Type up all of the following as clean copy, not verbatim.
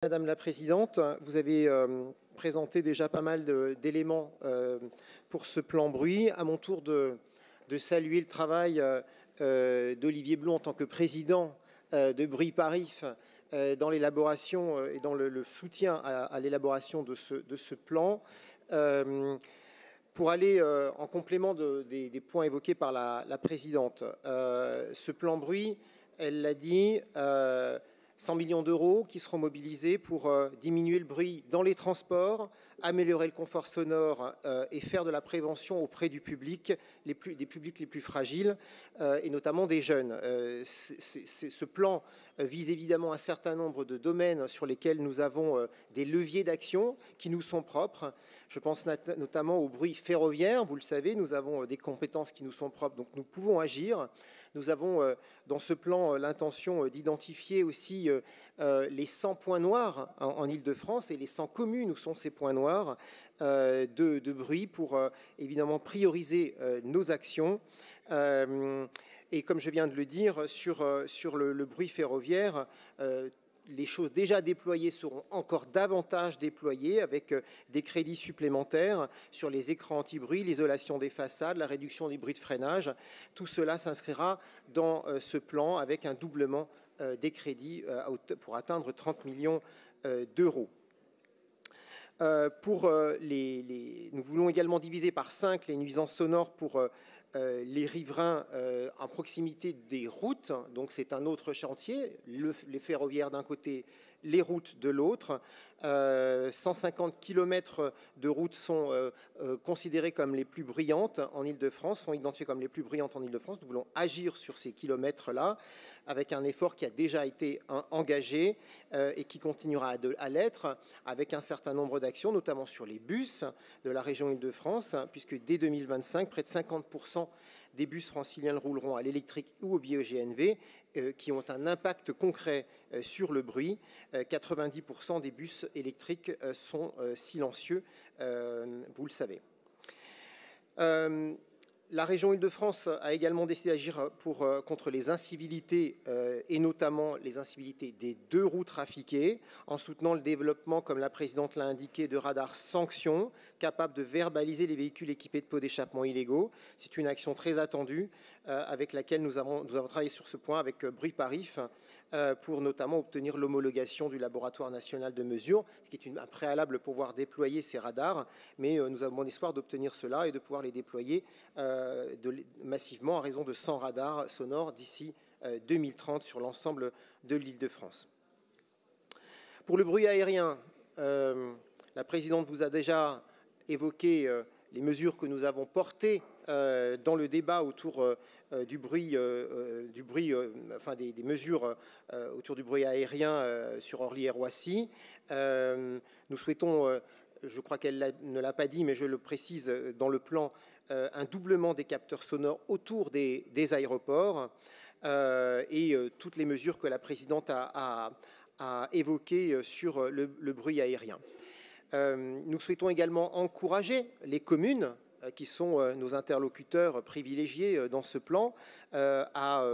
Madame la Présidente, vous avez présenté déjà pas mal d'éléments pour ce plan bruit. À mon tour de saluer le travail d'Olivier Blum en tant que président de Bruit Parif dans l'élaboration et dans le soutien à l'élaboration de ce plan. Pour aller en complément des points évoqués par la Présidente, ce plan bruit, elle l'a dit, 100 millions d'euros qui seront mobilisés pour diminuer le bruit dans les transports, améliorer le confort sonore et faire de la prévention auprès du public, des publics les plus fragiles et notamment des jeunes. Ce plan vise évidemment un certain nombre de domaines sur lesquels nous avons des leviers d'action qui nous sont propres. Je pense notamment au bruit ferroviaire. Vous le savez, nous avons des compétences qui nous sont propres, donc nous pouvons agir. Nous avons dans ce plan l'intention d'identifier aussi les 100 points noirs en Île-de-France et les 100 communes où sont ces points noirs de bruit pour évidemment prioriser nos actions. Et comme je viens de le dire, sur le bruit ferroviaire, les choses déjà déployées seront encore davantage déployées avec des crédits supplémentaires sur les écrans anti-bruit, l'isolation des façades, la réduction des bruits de freinage. Tout cela s'inscrira dans ce plan avec un doublement des crédits pour atteindre 30 millions d'euros. Nous voulons également diviser par 5 les nuisances sonores pour les riverains en proximité des routes. Donc c'est un autre chantier, les ferroviaires d'un côté, les routes de l'autre. 150 km de routes sont considérées comme les plus bruyantes en Île-de-France, sont identifiées comme les plus bruyantes en Île-de-France. Nous voulons agir sur ces kilomètres-là avec un effort qui a déjà été engagé et qui continuera à l'être avec un certain nombre d'actions, notamment sur les bus de la région Île-de-France, puisque dès 2025, près de 50% des bus franciliens rouleront à l'électrique ou au bio-GNV, qui ont un impact concret sur le bruit. 90% des bus électriques sont silencieux, vous le savez. La région Île-de-France a également décidé d'agir contre les incivilités et notamment les incivilités des 2 roues trafiquées en soutenant le développement, comme la Présidente l'a indiqué, de radars sanctions capables de verbaliser les véhicules équipés de pots d'échappement illégaux. C'est une action très attendue avec laquelle nous avons travaillé sur ce point avec Bruit Parif pour notamment obtenir l'homologation du laboratoire national de mesure, ce qui est un préalable pour pouvoir déployer ces radars. Mais nous avons bon espoir d'obtenir cela et de pouvoir les déployer massivement à raison de 100 radars sonores d'ici 2030 sur l'ensemble de l'Île-de-France. Pour le bruit aérien, la Présidente vous a déjà évoqué les mesures que nous avons portées dans le débat autour des mesures autour du bruit aérien sur Orly et Roissy. Nous souhaitons, je crois qu'elle ne l'a pas dit, mais je le précise dans le plan, un doublement des capteurs sonores autour des aéroports et toutes les mesures que la Présidente a évoquées sur le bruit aérien. Nous souhaitons également encourager les communes qui sont nos interlocuteurs privilégiés dans ce plan, à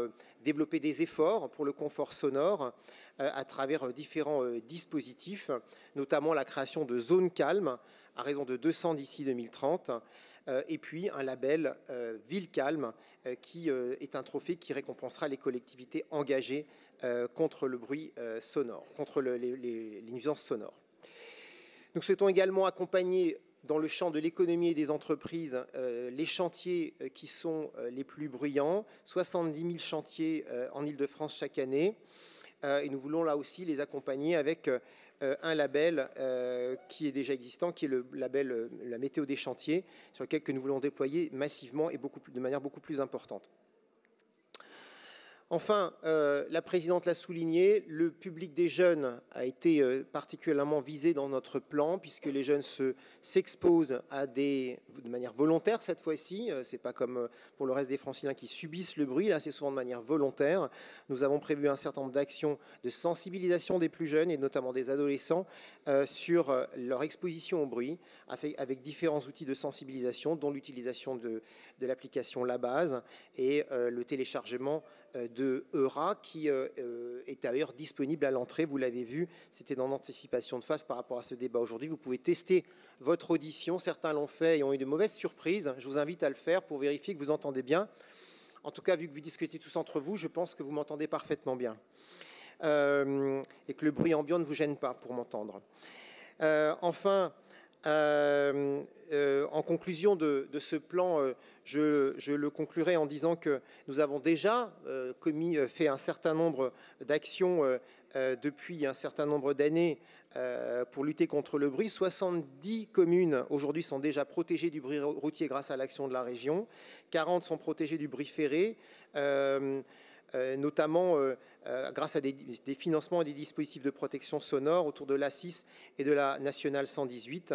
développer des efforts pour le confort sonore à travers différents dispositifs, notamment la création de zones calmes à raison de 200 d'ici 2030, et puis un label Ville Calme qui est un trophée qui récompensera les collectivités engagées contre le bruit sonore, contre les nuisances sonores. Nous souhaitons également accompagner dans le champ de l'économie et des entreprises les chantiers qui sont les plus bruyants, 70 000 chantiers en Île-de-France chaque année. Et nous voulons là aussi les accompagner avec un label qui est déjà existant, qui est le label la météo des chantiers, sur lequel nous voulons déployer massivement et de manière beaucoup plus importante. Enfin, la Présidente l'a souligné, le public des jeunes a été particulièrement visé dans notre plan, puisque les jeunes s'exposent de manière volontaire cette fois-ci. Ce n'est pas comme pour le reste des Franciliens qui subissent le bruit, là c'est souvent de manière volontaire. Nous avons prévu un certain nombre d'actions de sensibilisation des plus jeunes, et notamment des adolescents, sur leur exposition au bruit, avec différents outils de sensibilisation, dont l'utilisation de l'application La Base et le téléchargement de ERA qui est d'ailleurs disponible à l'entrée. Vous l'avez vu, c'était dans l'anticipation de phase par rapport à ce débat aujourd'hui. Vous pouvez tester votre audition. Certains l'ont fait et ont eu de mauvaises surprises. Je vous invite à le faire pour vérifier que vous entendez bien. En tout cas, vu que vous discutez tous entre vous, je pense que vous m'entendez parfaitement bien. Et que le bruit ambiant ne vous gêne pas pour m'entendre. Enfin, en conclusion de ce plan, je le conclurai en disant que nous avons déjà fait un certain nombre d'actions depuis un certain nombre d'années pour lutter contre le bruit. 70 communes aujourd'hui sont déjà protégées du bruit routier grâce à l'action de la région. 40 sont protégées du bruit ferré. Notamment grâce à des financements et des dispositifs de protection sonore autour de l'A6 et de la nationale 118.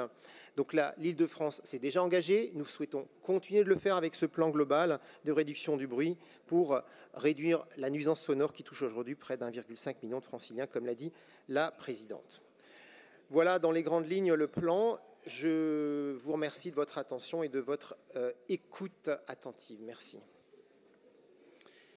Donc là, l'Île-de-France s'est déjà engagée. Nous souhaitons continuer de le faire avec ce plan global de réduction du bruit pour réduire la nuisance sonore qui touche aujourd'hui près d'1,5 million de franciliens, comme l'a dit la présidente. Voilà dans les grandes lignes le plan. Je vous remercie de votre attention et de votre écoute attentive. Merci.